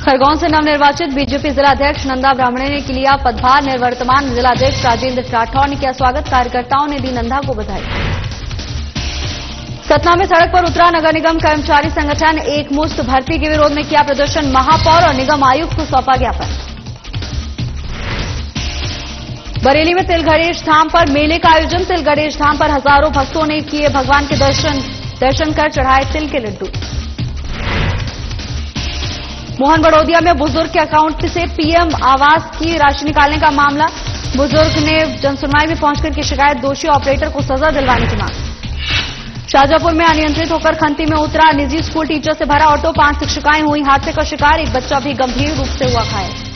खरगोन से नवनिर्वाचित बीजेपी जिलाध्यक्ष नंदा ब्राह्मणे ने लिया पदभार। निवर्तमान जिलाध्यक्ष राजेंद्र राठौर ने किया स्वागत। कार्यकर्ताओं ने दी नंदा को बधाई। सतना में सड़क पर उतरा नगर निगम कर्मचारी संगठन। एक मुश्त भर्ती के विरोध में किया प्रदर्शन। महापौर और निगम आयुक्त को सौंपा ज्ञापन। बरेली में तिलगणेश धाम पर मेले का आयोजन। तिलगणेश धाम पर हजारों भक्तों ने किए भगवान के दर्शन कर चढ़ाए तिल के लड्डू। मोहन बड़ौदिया में बुजुर्ग के अकाउंट से पीएम आवास की राशि निकालने का मामला। बुजुर्ग ने जनसुनवाई में पहुंचकर की शिकायत। दोषी ऑपरेटर को सजा दिलवाने की मांग। शाजापुर में अनियंत्रित होकर खंती में उतरा निजी स्कूल टीचर से भरा ऑटो। 5 शिक्षिकाएं हुई हादसे का शिकार। एक बच्चा भी गंभीर रूप से हुआ घायल।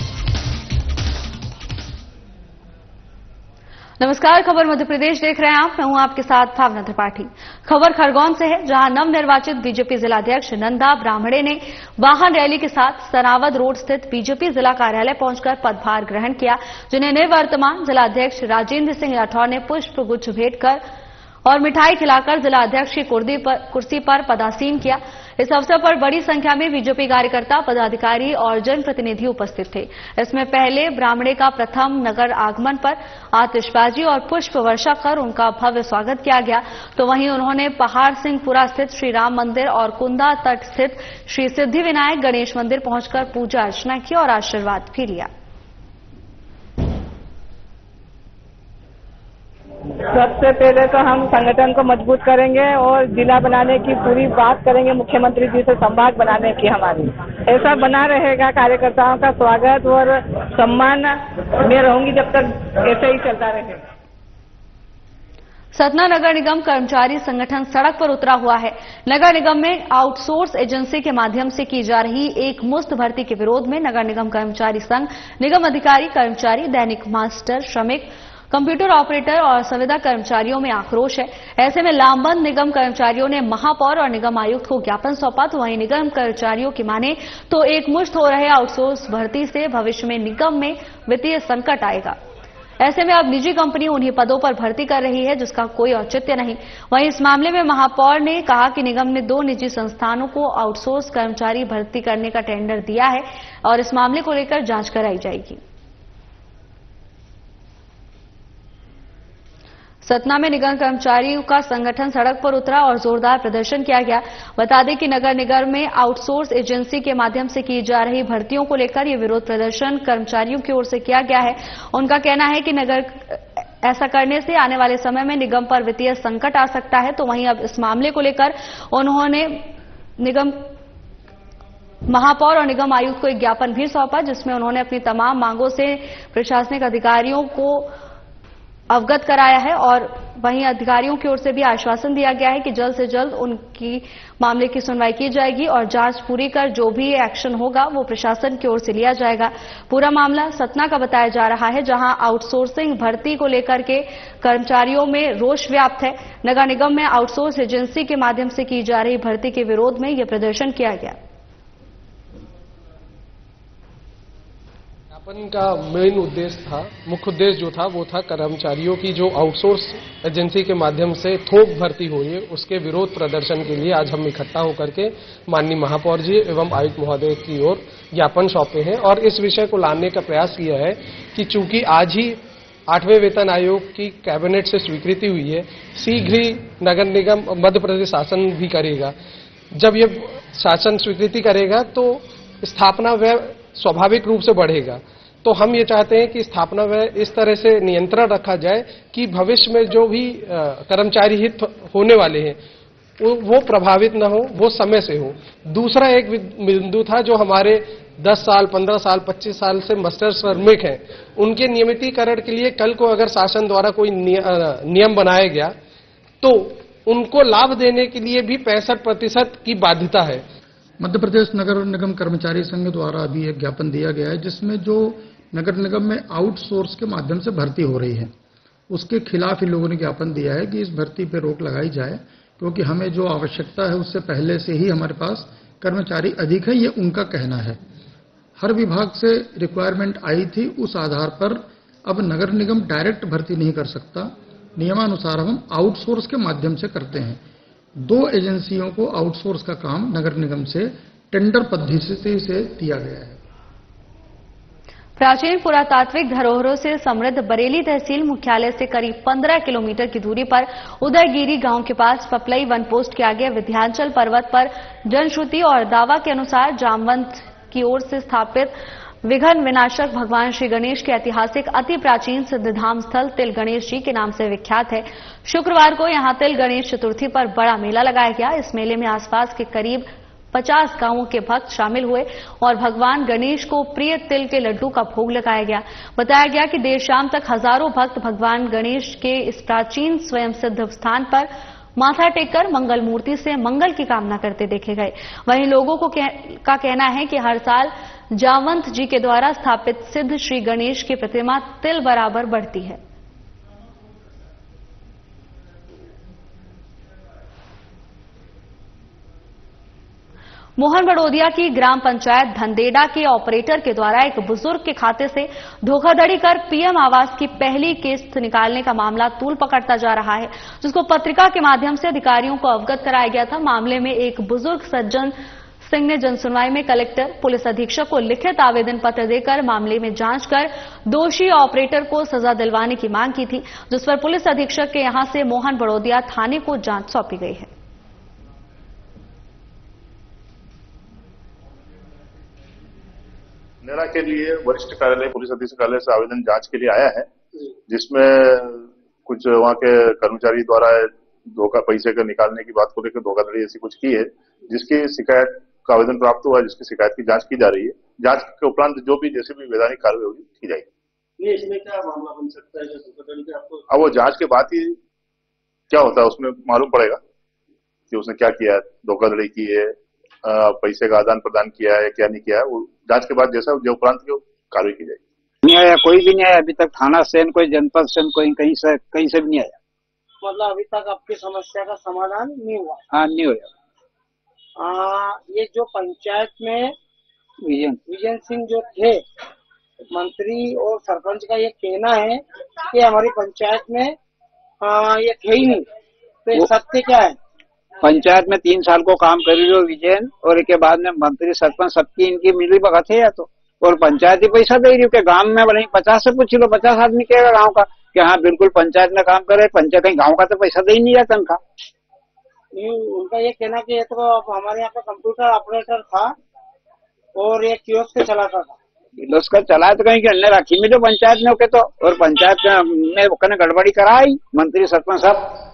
नमस्कार, खबर मध्य प्रदेश देख रहे हैं आप। मैं हूं आपके साथ भावना त्रिपाठी। खबर खरगोन से है, जहां नवनिर्वाचित बीजेपी जिलाध्यक्ष नंदा ब्राह्मणे ने वाहन रैली के साथ सनावद रोड स्थित बीजेपी जिला कार्यालय पहुंचकर पदभार ग्रहण किया, जिन्हें निवर्तमान जिलाध्यक्ष राजेंद्र सिंह राठौर ने पुष्प गुच्छ भेंट कर और मिठाई खिलाकर जिलाध्यक्ष की कुर्सी पर पदासीन किया। इस अवसर पर बड़ी संख्या में बीजेपी कार्यकर्ता, पदाधिकारी और जनप्रतिनिधि उपस्थित थे। इसमें पहले ब्राह्मणे का प्रथम नगर आगमन पर आतिशबाजी और पुष्प वर्षा कर उनका भव्य स्वागत किया गया, तो वहीं उन्होंने पहाड़ सिंहपुरा स्थित श्री राम मंदिर और कुंदा तट स्थित श्री सिद्धि विनायक गणेश मंदिर पहुंचकर पूजा अर्चना की और आशीर्वाद भी लिया। सबसे पहले तो हम संगठन को मजबूत करेंगे और जिला बनाने की पूरी बात करेंगे, मुख्यमंत्री जी से संवाद बनाने की हमारी। ऐसा बना रहेगा, कार्यकर्ताओं का स्वागत और सम्मान में रहूंगी जब तक ऐसे ही चलता रहेगा। सतना नगर निगम कर्मचारी संगठन सड़क पर उतरा हुआ है। नगर निगम में आउटसोर्स एजेंसी के माध्यम से की जा रही एक मुश्त भर्ती के विरोध में नगर निगम कर्मचारी संघ, निगम अधिकारी, कर्मचारी, दैनिक मास्टर, श्रमिक, कंप्यूटर ऑपरेटर और संविदा कर्मचारियों में आक्रोश है। ऐसे में लामबंद निगम कर्मचारियों ने महापौर और निगम आयुक्त को ज्ञापन सौंपा, तो वहीं निगम कर्मचारियों की माने तो एक मुश्त हो रहे आउटसोर्स भर्ती से भविष्य में निगम में वित्तीय संकट आएगा। ऐसे में अब निजी कंपनी उन्हीं पदों पर भर्ती कर रही है जिसका कोई औचित्य नहीं। वहीं इस मामले में महापौर ने कहा कि निगम ने 2 निजी संस्थानों को आउटसोर्स कर्मचारी भर्ती करने का टेंडर दिया है और इस मामले को लेकर जांच कराई जाएगी। सतना में निगम कर्मचारियों का संगठन सड़क पर उतरा और जोरदार प्रदर्शन किया गया। बता दें कि नगर निगम में आउटसोर्स एजेंसी के माध्यम से की जा रही भर्तियों को लेकर यह विरोध प्रदर्शन कर्मचारियों की ओर से किया गया है। उनका कहना है कि ऐसा करने से आने वाले समय में निगम पर वित्तीय संकट आ सकता है, तो वहीं अब इस मामले को लेकर उन्होंने निगम महापौर और निगम आयुक्त को एक ज्ञापन भी सौंपा, जिसमें उन्होंने अपनी तमाम मांगों से प्रशासनिक अधिकारियों को अवगत कराया है और वहीं अधिकारियों की ओर से भी आश्वासन दिया गया है कि जल्द से जल्द उनकी मामले की सुनवाई की जाएगी और जांच पूरी कर जो भी एक्शन होगा वो प्रशासन की ओर से लिया जाएगा। पूरा मामला सतना का बताया जा रहा है, जहां आउटसोर्सिंग भर्ती को लेकर के कर्मचारियों में रोष व्याप्त है। नगर निगम में आउटसोर्स एजेंसी के माध्यम से की जा रही भर्ती के विरोध में यह प्रदर्शन किया गया। ज्ञापन का मेन उद्देश्य था, मुख्य उद्देश्य जो था वो था कर्मचारियों की जो आउटसोर्स एजेंसी के माध्यम से थोक भर्ती हो रही है उसके विरोध प्रदर्शन के लिए आज हम इकट्ठा होकर के माननीय महापौर जी एवं आयुक्त महोदय की ओर ज्ञापन सौंपे हैं और इस विषय को लाने का प्रयास किया है कि चूंकि आज ही 8वें वेतन आयोग की कैबिनेट से स्वीकृति हुई है, शीघ्र ही नगर निगम मध्य प्रदेश शासन भी करेगा। जब ये शासन स्वीकृति करेगा तो स्थापना व्यय स्वाभाविक रूप से बढ़ेगा, तो हम ये चाहते हैं कि स्थापना व्यय इस तरह से नियंत्रण रखा जाए कि भविष्य में जो भी कर्मचारी हित होने वाले हैं वो प्रभावित न हो, वो समय से हो। दूसरा एक बिंदु था जो हमारे 10 साल, 15 साल, 25 साल से मास्टर श्रमिक हैं, उनके नियमितीकरण के लिए कल को अगर शासन द्वारा कोई नियम बनाया गया तो उनको लाभ देने के लिए भी 65% की बाध्यता है। मध्य प्रदेश नगर निगम कर्मचारी संघ द्वारा अभी एक ज्ञापन दिया गया है जिसमें जो नगर निगम में आउटसोर्स के माध्यम से भर्ती हो रही है उसके खिलाफ इन लोगों ने ज्ञापन दिया है कि इस भर्ती पर रोक लगाई जाए, क्योंकि हमें जो आवश्यकता है उससे पहले से ही हमारे पास कर्मचारी अधिक है, ये उनका कहना है। हर विभाग से रिक्वायरमेंट आई थी, उस आधार पर अब नगर निगम डायरेक्ट भर्ती नहीं कर सकता, नियमानुसार हम आउटसोर्स के माध्यम से करते हैं। 2 एजेंसियों को आउटसोर्स का काम नगर निगम से टेंडर पद्धति से दिया गया है। प्राचीन पुरातात्विक धरोहरों से समृद्ध बरेली तहसील मुख्यालय से करीब 15 किलोमीटर की दूरी पर उदयगिरी गांव के पास पपलई वन पोस्ट के आगे विंध्याचल पर्वत पर जनश्रुति और दावा के अनुसार जामवंत की ओर से स्थापित विघ्न विनाशक भगवान श्री गणेश के ऐतिहासिक अति प्राचीन सिद्धधाम स्थल तिल गणेश जी के नाम से विख्यात है। शुक्रवार को यहां तिल गणेश चतुर्थी पर बड़ा मेला लगाया गया। इस मेले में आसपास के करीब 50 गांवों के भक्त शामिल हुए और भगवान गणेश को प्रिय तिल के लड्डू का भोग लगाया गया। बताया गया कि देर शाम तक हजारों भक्त भगवान गणेश के इस प्राचीन स्वयं सिद्ध स्थान पर माथा टेककर मंगल मूर्ति से मंगल की कामना करते देखे गए। वहीं लोगों का कहना है कि हर साल जामवंत जी के द्वारा स्थापित सिद्ध श्री गणेश की प्रतिमा तिल बराबर बढ़ती है। मोहन बड़ोदिया की ग्राम पंचायत धनदेड़ा के ऑपरेटर के द्वारा एक बुजुर्ग के खाते से धोखाधड़ी कर पीएम आवास की पहली किस्त निकालने का मामला तूल पकड़ता जा रहा है, जिसको पत्रिका के माध्यम से अधिकारियों को अवगत कराया गया था। मामले में एक बुजुर्ग सज्जन सिंह ने जनसुनवाई में कलेक्टर, पुलिस अधीक्षक को लिखित आवेदन पत्र देकर मामले में जांच कर दोषी ऑपरेटर को सजा दिलवाने की मांग की थी, जिस पर पुलिस अधीक्षक के यहां से मोहन बड़ोदिया थाने को जांच सौंपी गई है। नेड़ा के लिए वरिष्ठ कार्यालय पुलिस अधीक्षक कार्यालय से आवेदन जांच के लिए आया है, जिसमें कुछ वहां के कर्मचारी द्वारा पैसे का निकालने की बात को लेकर धोखाधड़ी ऐसी कुछ की है, जिसकी शिकायत का आवेदन प्राप्त हुआ है, जिसकी शिकायत की जांच की जा रही है। जांच के उपरांत जो भी जैसे भी वैधानिक कार्रवाई होगी की जाएगी। इसमें क्या मामला बन सकता है धोखाधड़ी का? आपको अब वो जांच के बाद ही क्या होता है उसमें मालूम पड़ेगा कि उसने क्या किया है, धोखाधड़ी की है, पैसे का आदान प्रदान किया है, क्या नहीं किया है। वो जांच के बाद जैसा जो उपरांत की कार्रवाई की जाएगी। नहीं आया, कोई भी नहीं आया अभी तक। थाना से कोई जनपद से कोई कहीं से भी नहीं आया। मतलब अभी तक आपकी समस्या का समाधान नहीं हुआ? हाँ, नहीं हुआ। ये जो पंचायत में विजय सिंह जो थे मंत्री और सरपंच का ये कहना है कि हमारी पंचायत में ये थे ही नहीं, तो ये सत्य क्या है? पंचायत में 3 साल को काम कर रही हो विजयन, और इसके बाद में मंत्री सरपंच सबकी इनकी मिली भगत है या तो, और पंचायत ही पैसा दे रही हो कि गांव में भले 50 से पूछ लो, 50 आदमी कहेगा गांव का कि हाँ बिल्कुल पंचायत में काम करे, पंचायत कहीं गांव का तो पैसा दे ही नहीं जाता तनखा। उनका ये कहना कि ये तो हमारे यहाँ पे कंप्यूटर ऑपरेटर था और ये कियोस्क चलाता था। कियोस्क चलाया तो कहीं अन्य राखी में जो पंचायत में होके तो, और पंचायत में गड़बड़ी कराई मंत्री सरपंच साहब।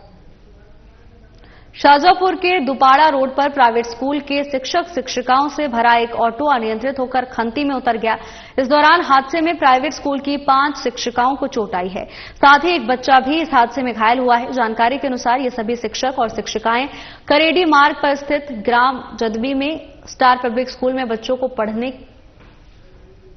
शाहजहांपुर के दुपाड़ा रोड पर प्राइवेट स्कूल के शिक्षक शिक्षिकाओं से भरा एक ऑटो अनियंत्रित होकर खंती में उतर गया। इस दौरान हादसे में प्राइवेट स्कूल की 5 शिक्षिकाओं को चोट आई है, साथ ही एक बच्चा भी इस हादसे में घायल हुआ है। जानकारी के अनुसार ये सभी शिक्षक और शिक्षिकाएं करेडी मार्ग पर स्थित ग्राम जदबी में स्टार पब्लिक स्कूल में बच्चों को पढ़ने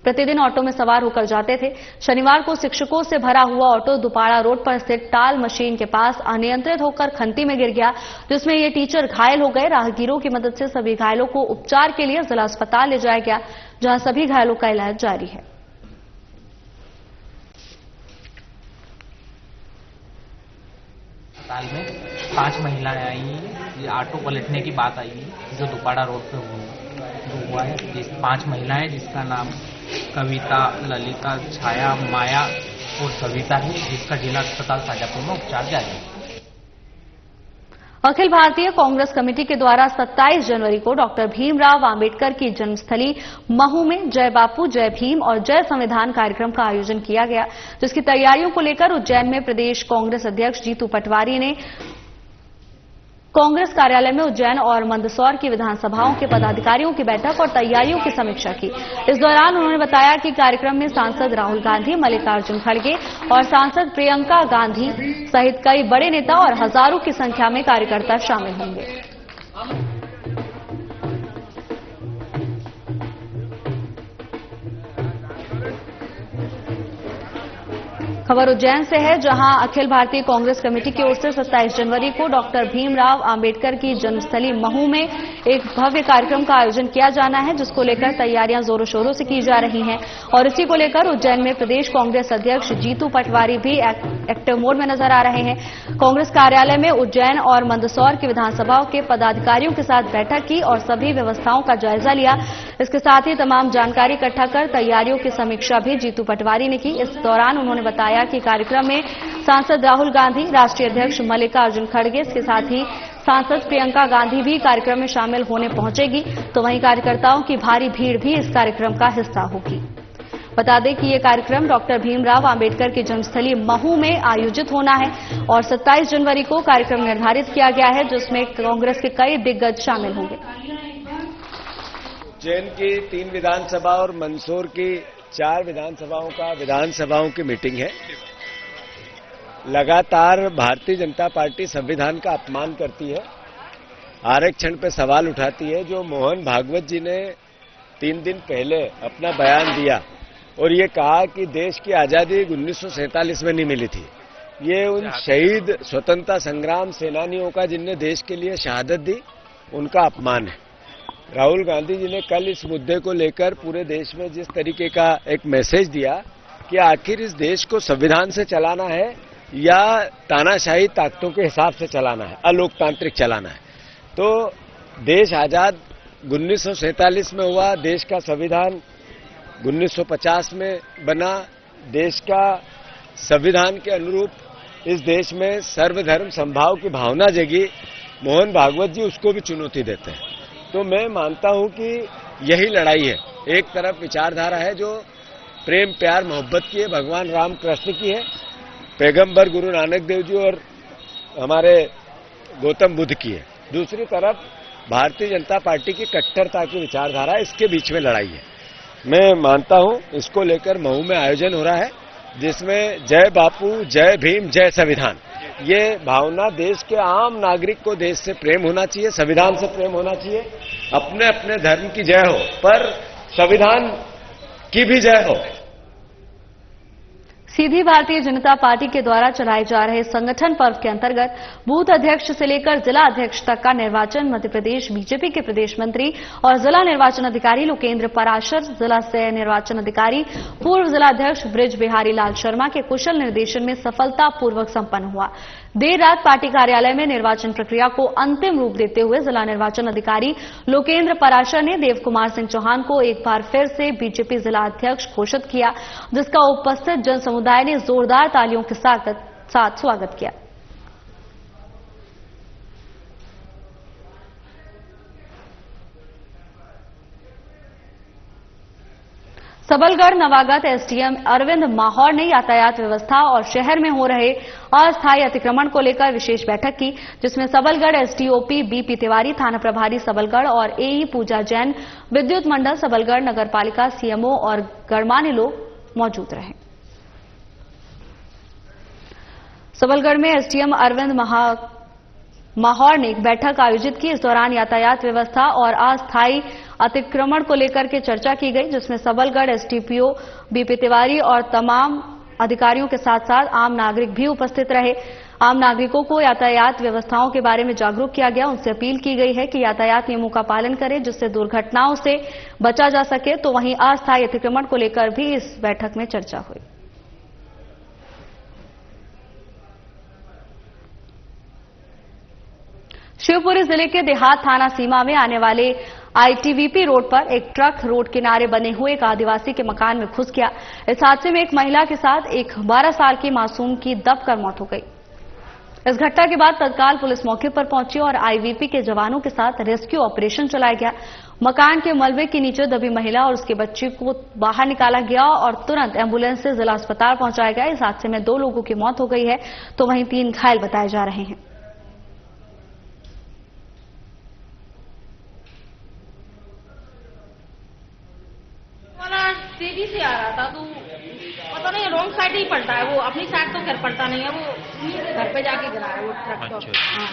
प्रतिदिन ऑटो में सवार होकर जाते थे। शनिवार को शिक्षकों से भरा हुआ ऑटो दुपाड़ा रोड पर स्थित टाल मशीन के पास अनियंत्रित होकर खंती में गिर गया, जिसमें ये टीचर घायल हो गए। राहगीरों की मदद से सभी घायलों को उपचार के लिए जिला अस्पताल ले जाया गया, जहां सभी घायलों का इलाज जारी है। अस्पताल में 5 महिलाएं आई हैं। ये ऑटो पलटने की बात आई है जो दुपाड़ा रोड पे हुआ है। 5 महिलाएं जिसका नाम कविता, ललिता, छाया, माया और सविता है, जिसका जिला अस्पताल शाहजहांपुर में उपचार जारी है। अखिल भारतीय कांग्रेस कमेटी के द्वारा 27 जनवरी को डॉक्टर भीमराव अंबेडकर की जन्मस्थली महू में जय बापू, जय भीम और जय संविधान कार्यक्रम का आयोजन किया गया, जिसकी तैयारियों को लेकर उज्जैन में प्रदेश कांग्रेस अध्यक्ष जीतू पटवारी ने कांग्रेस कार्यालय में उज्जैन और मंदसौर की विधानसभाओं के पदाधिकारियों की बैठक और तैयारियों की समीक्षा की। इस दौरान उन्होंने बताया कि कार्यक्रम में सांसद राहुल गांधी, मल्लिकार्जुन खड़गे और सांसद प्रियंका गांधी सहित कई बड़े नेता और हजारों की संख्या में कार्यकर्ता शामिल होंगे। खबर उज्जैन से है, जहां अखिल भारतीय कांग्रेस कमेटी की ओर से 27 जनवरी को डॉक्टर भीमराव अंबेडकर की जन्मस्थली महू में एक भव्य कार्यक्रम का आयोजन किया जाना है, जिसको लेकर तैयारियां जोरों शोरों से की जा रही हैं। और इसी को लेकर उज्जैन में प्रदेश कांग्रेस अध्यक्ष जीतू पटवारी भी एक्टिव मोड में नजर आ रहे हैं। कांग्रेस कार्यालय में उज्जैन और मंदसौर की विधानसभाओं के पदाधिकारियों के साथ बैठक की और सभी व्यवस्थाओं का जायजा लिया। इसके साथ ही तमाम जानकारी इकट्ठा कर तैयारियों की समीक्षा भी जीतू पटवारी ने की। इस दौरान उन्होंने बताया कि कार्यक्रम में सांसद राहुल गांधी, राष्ट्रीय अध्यक्ष मल्लिकार्जुन खड़गे, इसके साथ ही सांसद प्रियंका गांधी भी कार्यक्रम में शामिल होने पहुंचेगी। तो वहीं कार्यकर्ताओं की भारी भीड़ भी इस कार्यक्रम का हिस्सा होगी। बता दें कि ये कार्यक्रम डॉक्टर भीमराव अंबेडकर की जन्मस्थली महू में आयोजित होना है और 27 जनवरी को कार्यक्रम निर्धारित किया गया है, जिसमें कांग्रेस के कई दिग्गज शामिल होंगे। उज्जैन की 3 विधानसभा और मंदसौर की 4 विधानसभाओं की मीटिंग है। लगातार भारतीय जनता पार्टी संविधान का अपमान करती है, आरक्षण पे सवाल उठाती है। जो मोहन भागवत जी ने 3 दिन पहले अपना बयान दिया और ये कहा कि देश की आजादी 1947 में नहीं मिली थी, ये उन शहीद स्वतंत्रता संग्राम सेनानियों का जिनने देश के लिए शहादत दी, उनका अपमान है। राहुल गांधी जी ने कल इस मुद्दे को लेकर पूरे देश में जिस तरीके का एक मैसेज दिया कि आखिर इस देश को संविधान से चलाना है या तानाशाही ताकतों के हिसाब से चलाना है, अलोकतांत्रिक चलाना है। तो देश आजाद 1947 में हुआ, देश का संविधान 1950 में बना। देश का संविधान के अनुरूप इस देश में सर्वधर्म समभाव की भावना जगी। मोहन भागवत जी उसको भी चुनौती देते हैं। तो मैं मानता हूं कि यही लड़ाई है। एक तरफ विचारधारा है जो प्रेम प्यार मोहब्बत की है, भगवान राम कृष्ण की है, पैगंबर गुरु नानक देव जी और हमारे गौतम बुद्ध की है। दूसरी तरफ भारतीय जनता पार्टी की कट्टरता की विचारधारा, इसके बीच में लड़ाई है। मैं मानता हूं इसको लेकर महू में आयोजन हो रहा है, जिसमें जय बापू, जय भीम, जय संविधान, ये भावना देश के आम नागरिक को देश से प्रेम होना चाहिए, संविधान से प्रेम होना चाहिए। अपने अपने धर्म की जय हो, पर संविधान की भी जय हो। सीधी भारतीय जनता पार्टी के द्वारा चलाए जा रहे संगठन पर्व के अंतर्गत बूथ अध्यक्ष से लेकर जिला अध्यक्ष तक का निर्वाचन मध्य प्रदेश बीजेपी के प्रदेश मंत्री और जिला निर्वाचन अधिकारी लोकेंद्र पराशर, जिला सह निर्वाचन अधिकारी पूर्व जिला अध्यक्ष ब्रिज बिहारी लाल शर्मा के कुशल निर्देशन में सफलतापूर्वक संपन्न हुआ। देर रात पार्टी कार्यालय में निर्वाचन प्रक्रिया को अंतिम रूप देते हुए जिला निर्वाचन अधिकारी लोकेंद्र पराशर ने देव कुमार सिंह चौहान को एक बार फिर से बीजेपी जिला अध्यक्ष घोषित किया, जिसका उपस्थित जन समुदाय ने जोरदार तालियों के साथ स्वागत किया। सबलगढ़ नवागत एसडीएम अरविंद माहौर ने यातायात व्यवस्था और शहर में हो रहे अस्थायी अतिक्रमण को लेकर विशेष बैठक की, जिसमें सबलगढ़ एसडीओपी बीपी तिवारी, थाना प्रभारी सबलगढ़ और एई पूजा जैन, विद्युत मंडल सबलगढ़, नगरपालिका सीएमओ और गणमान्य लोग मौजूद रहे। सबलगढ़ में एसडीएम अरविंद माहौर ने एक बैठक आयोजित की। इस दौरान यातायात व्यवस्था और अस्थायी अतिक्रमण को लेकर के चर्चा की गई, जिसमें सबलगढ़ एसडीपीओ बीपी तिवारी और तमाम अधिकारियों के साथ साथ आम नागरिक भी उपस्थित रहे। आम नागरिकों को यातायात व्यवस्थाओं के बारे में जागरूक किया गया। उनसे अपील की गई है कि यातायात नियमों का पालन करें, जिससे दुर्घटनाओं से बचा जा सके। तो वहीं अस्थायी अतिक्रमण को लेकर भी इस बैठक में चर्चा हुई। शिवपुरी जिले के देहात थाना सीमा में आने वाले आईटीबीपी रोड पर एक ट्रक रोड किनारे बने हुए एक आदिवासी के मकान में घुस गया। इस हादसे में एक महिला के साथ एक 12 साल की मासूम की दबकर मौत हो गई। इस घटना के बाद तत्काल पुलिस मौके पर पहुंची और आईवीपी के जवानों के साथ रेस्क्यू ऑपरेशन चलाया गया। मकान के मलबे के नीचे दबी महिला और उसके बच्चे को बाहर निकाला गया और तुरंत एम्बुलेंस से जिला अस्पताल पहुंचाया गया। इस हादसे में 2 लोगों की मौत हो गई है, तो वहीं 3 घायल बताए जा रहे हैं। तेजी से आ रहा था, तो पता नहीं रॉन्ग साइड ही पड़ता है, वो अपनी साइड तो कर पड़ता नहीं है, वो घर पे जाके गिरा है वो ट्रक। अच्छा। हाँ।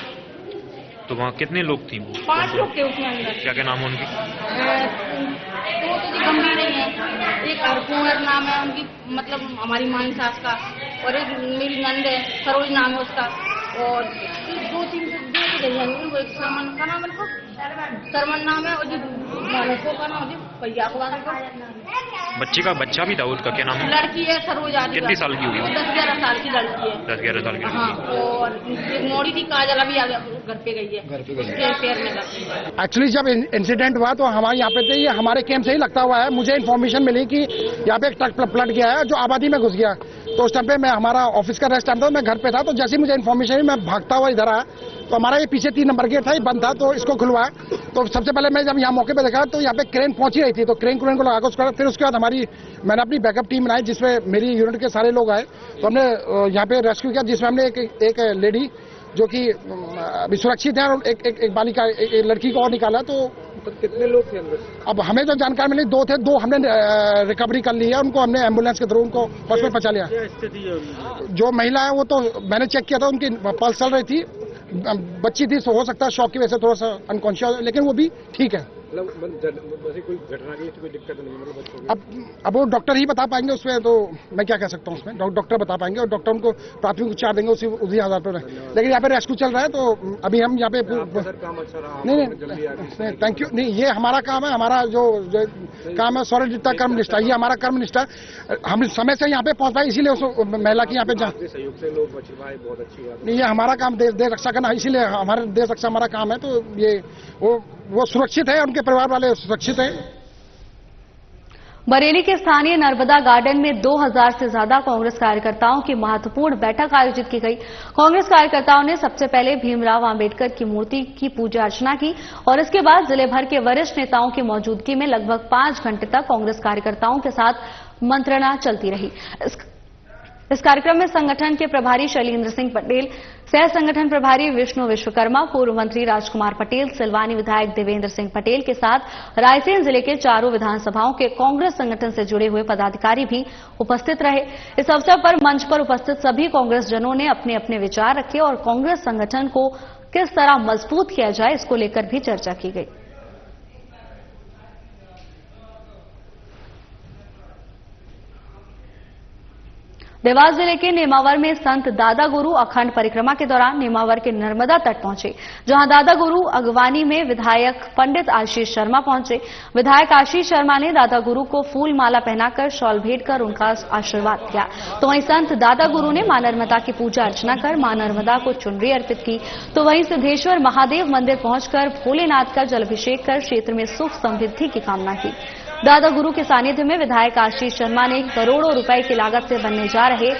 तो वहाँ कितने लोग थे? वो 5 लोग थे उसमें अंदर। क्या क्या नाम है उनके? तो गंभीर नहीं है, एक हरकुंवर नाम है उनकी, मतलब हमारी माई सास का, और एक मेरी नंद है, सरोज नाम है उसका, और दो तीन वो एक सरमन का नाम है, सरमन नाम है, और जो का नाम है भैया को। बच्ची का बच्चा भी था, उसका क्या नाम है? लड़की है सरोज आदि। कितनी साल की हुई? 10-11 साल की लड़की है। 10-11 साल की। हाँ, और एक मोड़ी थी काजल, अभी घर पे गई है, उसके पैर में लगी। एक्चुअली जब इंसिडेंट हुआ तो हमारे यहाँ पे थे, ये हमारे कैंप से ही लगता हुआ है। मुझे इन्फॉर्मेशन मिली कि यहाँ पे एक ट्रक पलट गया है जो आबादी में घुस गया। तो उस टाइम पे मैं, हमारा ऑफिस का रेस्ट टाइम था, मैं घर पे था। तो जैसे मुझे इन्फॉर्मेशन हुई, मैं भागता हुआ इधर आया। तो हमारा ये पीछे 3 नंबर गेट था, ये बंद था, तो इसको खुलवाया। तो सबसे पहले मैं जब यहाँ मौके पे देखा तो यहाँ पे क्रेन पहुंची रही थी, तो क्रेन को लगा कर फिर उसके बाद मैंने अपनी बैकअप टीम बनाई, जिसमें मेरी यूनिट के सारे लोग आए। तो हमने यहाँ पे रेस्क्यू किया, जिसमें हमने एक लेडी जो कि अभी सुरक्षित है, और एक बालिका, एक लड़की को और निकाला। तो कितने लोग थे अंदर? अब हमें जो जानकारी मिली 2 थे, 2 हमने रिकवरी कर ली है, उनको हमने एम्बुलेंस के थ्रू उनको हॉस्पिटल पहुंचा लिया। जो महिला है वो तो मैंने चेक किया था, उनकी पल्स चल रही थी, बच्ची थी, हो सकता है शॉक की वजह से थोड़ा सा अनकॉन्शियस, लेकिन वो भी ठीक है। कोई घटना की कोई दिक्कत नहीं, मतलब बच्चों की? अब वो डॉक्टर ही बता पाएंगे उसमें, तो मैं क्या कह सकता हूँ उसमें, डॉक्टर बता पाएंगे, और डॉक्टर उनको प्राथमिक उपचार देंगे उसी आधार पर। लेकिन यहाँ पे रेस्क्यू चल रहा है, तो अभी हम यहाँ पे नहीं, थैंक यू। नहीं, ये हमारा काम है, हमारा जो काम है सौर्यता कर्म निष्ठा, ये हमारा कर्म निष्ठा। हम समय से यहाँ पे पहुंच पाए, इसीलिए उस महिला की यहाँ पे सहयोग से लोग बच पाए, बहुत अच्छी बात। नहीं, ये हमारा काम देश रक्षा करना, इसीलिए हमारे देश रक्षा हमारा काम है। तो ये वो सुरक्षित है, उनके परिवार वाले सुरक्षित हैं। बरेली के स्थानीय नर्मदा गार्डन में 2000 से ज्यादा कांग्रेस कार्यकर्ताओं की महत्वपूर्ण बैठक आयोजित की गई। कांग्रेस कार्यकर्ताओं ने सबसे पहले भीमराव अंबेडकर की मूर्ति की पूजा अर्चना की, और इसके बाद जिले भर के वरिष्ठ नेताओं की मौजूदगी में लगभग 5 घंटे तक कांग्रेस कार्यकर्ताओं के साथ मंत्रणा चलती रही। इस कार्यक्रम में संगठन के प्रभारी शैलेंद्र सिंह पटेल, सह संगठन प्रभारी विष्णु विश्वकर्मा, पूर्व मंत्री राजकुमार पटेल, सिलवानी विधायक देवेंद्र सिंह पटेल के साथ रायसेन जिले के चारों विधानसभाओं के कांग्रेस संगठन से जुड़े हुए पदाधिकारी भी उपस्थित रहे। इस अवसर पर मंच पर उपस्थित सभी कांग्रेस जनों ने अपने अपने विचार रखे, और कांग्रेस संगठन को किस तरह मजबूत किया जाए, इसको लेकर भी चर्चा की गई। देवास जिले के नेमावर में संत दादा गुरु अखंड परिक्रमा के दौरान नेमावर के नर्मदा तट पहुंचे, जहां दादा गुरु अगवानी में विधायक पंडित आशीष शर्मा पहुंचे। विधायक आशीष शर्मा ने दादा गुरु को फूल माला पहनाकर शॉल भेंट कर उनका आशीर्वाद दिया। तो वहीं संत दादा गुरु ने मां नर्मदा की पूजा अर्चना कर मां नर्मदा को चुनरी अर्पित की। तो वहीं सिद्धेश्वर महादेव मंदिर पहुंचकर भोलेनाथ का जलाभिषेक कर क्षेत्र में सुख समृद्धि की कामना की। दादा गुरु के सानिध्य में विधायक आशीष शर्मा ने करोड़ों रुपए की लागत से बनने जा रहे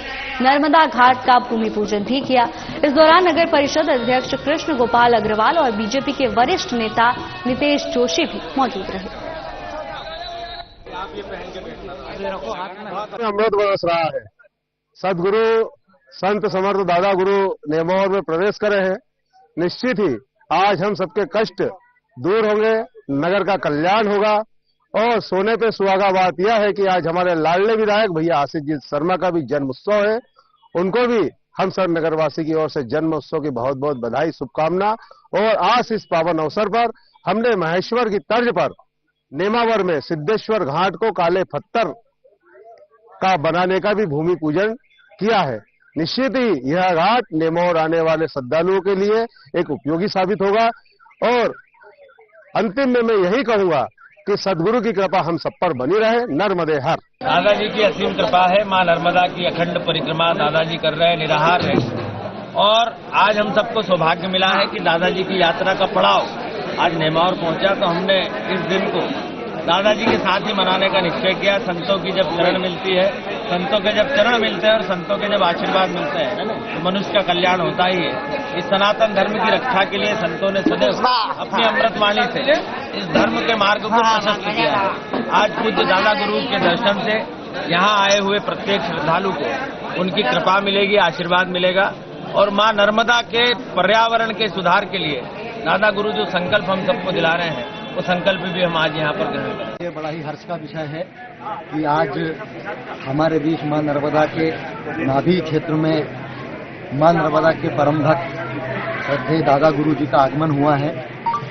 नर्मदा घाट का भूमि पूजन भी किया। इस दौरान नगर परिषद अध्यक्ष कृष्ण गोपाल अग्रवाल और बीजेपी के वरिष्ठ नेता नितेश जोशी भी मौजूद रहे। अमृत बरस रहा है। सदगुरु संत समर्थ दादा गुरु नेमावर में प्रवेश करे हैं। निश्चित ही आज हम सबके कष्ट दूर होंगे, नगर का कल्याण होगा। और सोने पे सुहागा बात यह है कि आज हमारे लाडले विधायक भैया आशीष जी शर्मा का भी जन्म उत्सव है। उनको भी हम सब नगरवासी की ओर से जन्म उत्सव की बहुत बहुत बधाई, शुभकामना। और आज इस पावन अवसर पर हमने महेश्वर की तर्ज पर नेमावर में सिद्धेश्वर घाट को काले पत्थर का बनाने का भी भूमि पूजन किया है। निश्चित ही यह घाट नेमावर आने वाले श्रद्धालुओं के लिए एक उपयोगी साबित होगा। और अंतिम में मैं यही कहूंगा कि सदगुरु की कृपा हम सब पर बनी रहे। नर्मदे हर। दादाजी की असीम कृपा है। मां नर्मदा की अखंड परिक्रमा दादाजी कर रहे हैं, निराहार है। और आज हम सबको सौभाग्य मिला है कि दादाजी की यात्रा का पड़ाव आज नेमावर पहुंचा, तो हमने इस दिन को दादाजी के साथ ही मनाने का निश्चय किया। संतों की जब शरण मिलती है, संतों के जब चरण मिलते हैं और संतों के जब आशीर्वाद मिलते हैं तो मनुष्य का कल्याण होता ही है। इस सनातन धर्म की रक्षा के लिए संतों ने सदैव अपनी अमृतवाणी से इस धर्म के मार्ग को प्रशस्त किया है। आज पूज्य दादा गुरु के दर्शन से यहाँ आए हुए प्रत्येक श्रद्धालु को उनकी कृपा मिलेगी, आशीर्वाद मिलेगा। और मां नर्मदा के पर्यावरण के सुधार के लिए दादा गुरु जो संकल्प हम सबको दिला रहे हैं, वो संकल्प भी हम आज यहाँ पर ग्रहण करें। ये बड़ा ही हर्ष का विषय है कि आज हमारे बीच मां नर्मदा के नाभि क्षेत्र में मां नर्मदा के परम भक्त श्रद्धेय दादा गुरु जी का आगमन हुआ है।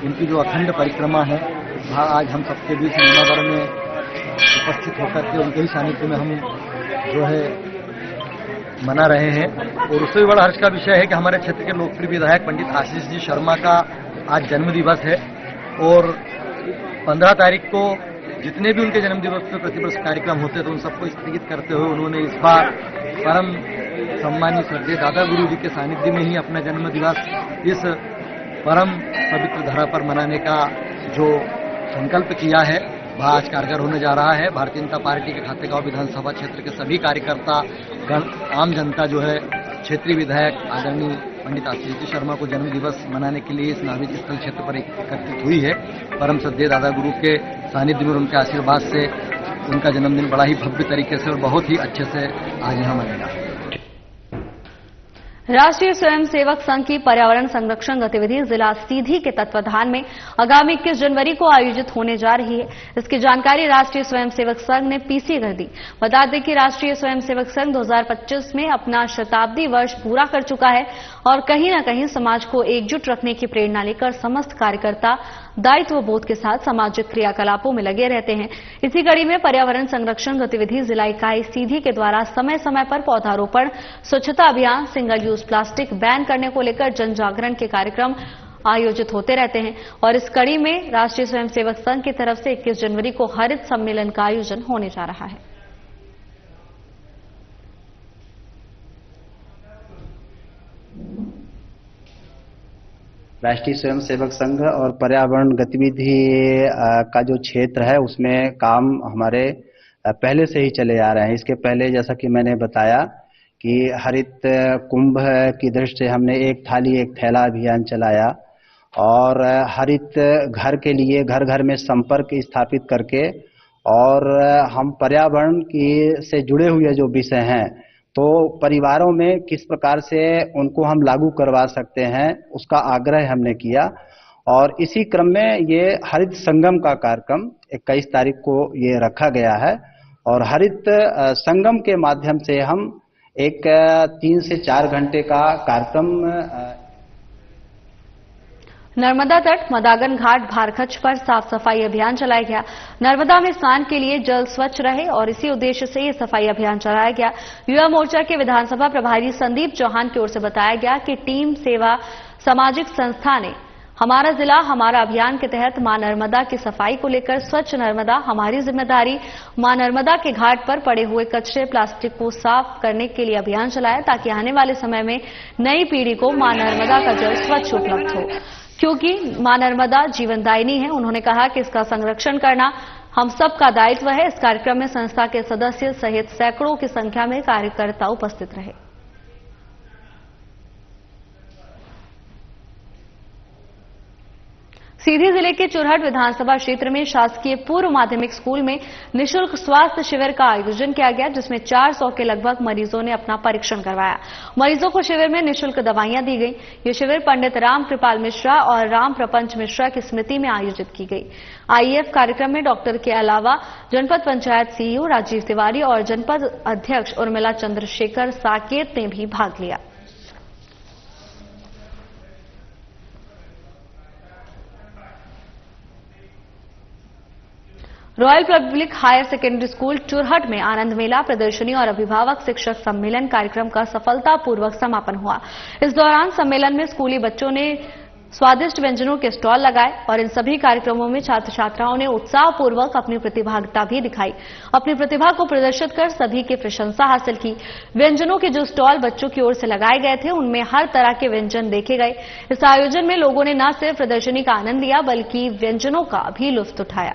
इनकी जो अखंड परिक्रमा है वहाँ आज हम सबके बीच नेमावर में उपस्थित होकर के उनके ही सानिध्य में हम जो है मना रहे हैं। और उससे भी बड़ा हर्ष का विषय है कि हमारे क्षेत्र के लोकप्रिय विधायक पंडित आशीष जी शर्मा का आज जन्म दिवस है और 15 तारीख को जितने भी उनके जन्म दिवस पे प्रतिवर्ष कार्यक्रम होते थे उन सबको स्थगित करते हुए उन्होंने इस बार परम सम्मानीय स्वर्गीय दादा गुरु जी के सानिध्य में ही अपना जन्म दिवस इस परम पवित्र धरा पर मनाने का जो संकल्प किया है वह आज कारगर होने जा रहा है। भारतीय जनता पार्टी के खातेगांव विधानसभा क्षेत्र के सभी कार्यकर्ता आम जनता जो है क्षेत्रीय विधायक आदरणीय पंडित आशीष जी शर्मा को जन्म दिवस मनाने के लिए इस नाभिक स्थल क्षेत्र पर एकत्रित हुई है। परम श्रद्धेय दादा गुरु के सानिध्य में उनके आशीर्वाद से उनका जन्मदिन बड़ा ही भव्य तरीके से और बहुत ही अच्छे से आज यहाँ मनेगा। राष्ट्रीय स्वयंसेवक संघ की पर्यावरण संरक्षण गतिविधि जिला सीधी के तत्वाधान में आगामी 21 जनवरी को आयोजित होने जा रही है। इसकी जानकारी राष्ट्रीय स्वयंसेवक संघ ने पीसी कर दी। बता दें कि राष्ट्रीय स्वयंसेवक संघ 2025 में अपना शताब्दी वर्ष पूरा कर चुका है और कहीं न कहीं समाज को एकजुट रखने की प्रेरणा लेकर समस्त कार्यकर्ता दायित्व बोध के साथ सामाजिक क्रियाकलापों में लगे रहते हैं। इसी कड़ी में पर्यावरण संरक्षण गतिविधि जिला इकाई सीधी के द्वारा समय समय पर पौधारोपण, स्वच्छता अभियान, सिंगल यूज प्लास्टिक बैन करने को लेकर जन जागरण के कार्यक्रम आयोजित होते रहते हैं और इस कड़ी में राष्ट्रीय स्वयंसेवक संघ की तरफ से 21 जनवरी को हरित सम्मेलन का आयोजन होने जा रहा है। राष्ट्रीय स्वयंसेवक संघ और पर्यावरण गतिविधि का जो क्षेत्र है उसमें काम हमारे पहले से ही चले आ रहे हैं। इसके पहले जैसा कि मैंने बताया कि हरित कुंभ की दृष्टि से हमने एक थाली एक थैला अभियान चलाया और हरित घर के लिए घर घर में संपर्क स्थापित करके और हम पर्यावरण की से जुड़े हुए जो विषय हैं तो परिवारों में किस प्रकार से उनको हम लागू करवा सकते हैं उसका आग्रह हमने किया और इसी क्रम में ये हरित संगम का कार्यक्रम 21 तारीख को ये रखा गया है और हरित संगम के माध्यम से हम एक 3 से 4 घंटे का कार्यक्रम नर्मदा तट मदागन घाट भारखच पर साफ सफाई अभियान चलाया गया। नर्मदा में स्नान के लिए जल स्वच्छ रहे और इसी उद्देश्य से ये सफाई अभियान चलाया गया। युवा मोर्चा के विधानसभा प्रभारी संदीप चौहान की ओर से बताया गया कि टीम सेवा सामाजिक संस्था ने हमारा जिला हमारा अभियान के तहत मां नर्मदा की सफाई को लेकर स्वच्छ नर्मदा हमारी जिम्मेदारी मां नर्मदा के घाट पर पड़े हुए कचरे प्लास्टिक को साफ करने के लिए अभियान चलाया ताकि आने वाले समय में नई पीढ़ी को मां नर्मदा का जल स्वच्छ उपलब्ध हो, क्योंकि मां नर्मदा जीवनदायिनी है। उन्होंने कहा कि इसका संरक्षण करना हम सब का दायित्व है। इस कार्यक्रम में संस्था के सदस्य सहित सैकड़ों की संख्या में कार्यकर्ता उपस्थित रहे। सीधी जिले के चुरहट विधानसभा क्षेत्र में शासकीय पूर्व माध्यमिक स्कूल में निःशुल्क स्वास्थ्य शिविर का आयोजन किया गया जिसमें 400 के लगभग मरीजों ने अपना परीक्षण करवाया। मरीजों को शिविर में निःशुल्क दवाइयां दी गई। ये शिविर पंडित राम कृपाल मिश्रा और राम प्रपंच मिश्रा की स्मृति में आयोजित की गई। आईएफ कार्यक्रम में डॉक्टर के अलावा जनपद पंचायत सीईओ राजीव तिवारी और जनपद अध्यक्ष उर्मिला चंद्रशेखर साकेत ने भी भाग लिया। Royal public higher secondary school Churhat में आनंद मेला, प्रदर्शनी और अभिभावक शिक्षक सम्मेलन कार्यक्रम का सफलतापूर्वक समापन हुआ। इस दौरान सम्मेलन में स्कूली बच्चों ने स्वादिष्ट व्यंजनों के स्टॉल लगाए और इन सभी कार्यक्रमों में छात्र छात्राओं ने उत्साहपूर्वक अपनी प्रतिभागिता भी दिखाई। अपनी प्रतिभा को प्रदर्शित कर सभी की प्रशंसा हासिल की। व्यंजनों के जो स्टॉल बच्चों की ओर से लगाए गए थे उनमें हर तरह के व्यंजन देखे गए। इस आयोजन में लोगों ने न सिर्फ प्रदर्शनी का आनंद लिया बल्कि व्यंजनों का भी लुत्फ उठाया।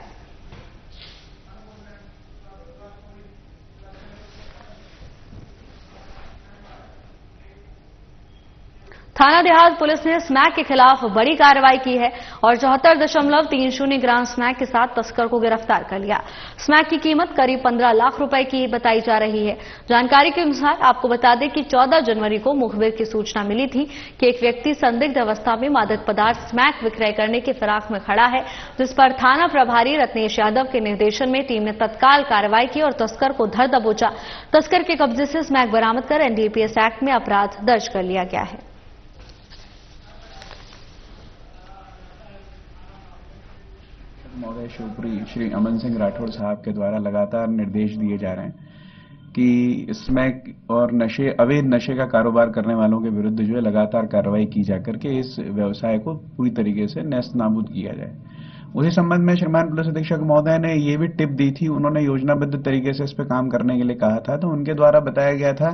थाना देहात पुलिस ने स्मैक के खिलाफ बड़ी कार्रवाई की है और 74.30 ग्राम स्मैक के साथ तस्कर को गिरफ्तार कर लिया। स्मैक की कीमत करीब 15 लाख रुपए की बताई जा रही है। जानकारी के अनुसार आपको बता दें कि 14 जनवरी को मुखबिर की सूचना मिली थी कि एक व्यक्ति संदिग्ध अवस्था में मादक पदार्थ स्मैक विक्रय करने की फिराक में खड़ा है, जिस पर थाना प्रभारी रत्नेश यादव के निर्देशन में टीम ने तत्काल कार्रवाई की और तस्कर को धर दबोचा। तस्कर के कब्जे से स्मैक बरामद कर एनडीपीएस एक्ट में अपराध दर्ज कर लिया गया है। महोदय शिवपुरी श्री अमन सिंह राठौड़ साहब के द्वारा लगातार निर्देश दिए जा रहे हैं कि स्मैक और अवैध नशे का कारोबार करने वालों के विरुद्ध जो है लगातार कार्रवाई की जाकर के इस व्यवसाय को पूरी तरीके से नेस्त नाबूद किया जाए। उसी संबंध में श्रीमान पुलिस अधीक्षक महोदय ने ये भी टिप दी थी, उन्होंने योजनाबद्ध तरीके से इस पे काम करने के लिए कहा था। तो उनके द्वारा बताया गया था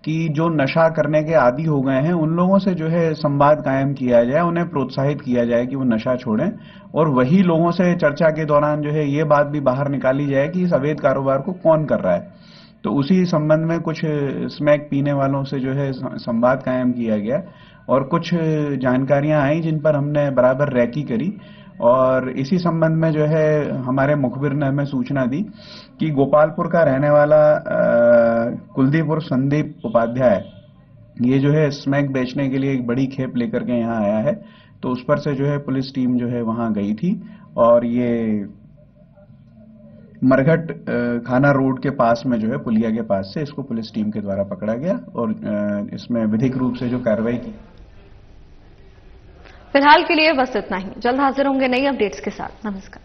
कि जो नशा करने के आदी हो गए हैं उन लोगों से जो है संवाद कायम किया जाए, उन्हें प्रोत्साहित किया जाए कि वो नशा छोड़ें, और वही लोगों से चर्चा के दौरान जो है ये बात भी बाहर निकाली जाए कि इस अवैध कारोबार को कौन कर रहा है। तो उसी संबंध में कुछ स्मैक पीने वालों से जो है संवाद कायम किया गया और कुछ जानकारियां आई जिन पर हमने बराबर रैकी करी। और इसी संबंध में जो है हमारे मुखबिर ने हमें सूचना दी कि गोपालपुर का रहने वाला कुलदीप और संदीप उपाध्याय ये जो है स्मैक बेचने के लिए एक बड़ी खेप लेकर के यहाँ आया है। तो उस पर से जो है पुलिस टीम जो है वहां गई थी और ये मरघट खाना रोड के पास में जो है पुलिया के पास से इसको पुलिस टीम के द्वारा पकड़ा गया और इसमें विधिक रूप से जो कार्रवाई की। फिलहाल के लिए बस इतना ही। जल्द हाजिर होंगे नई अपडेट्स के साथ। नमस्कार।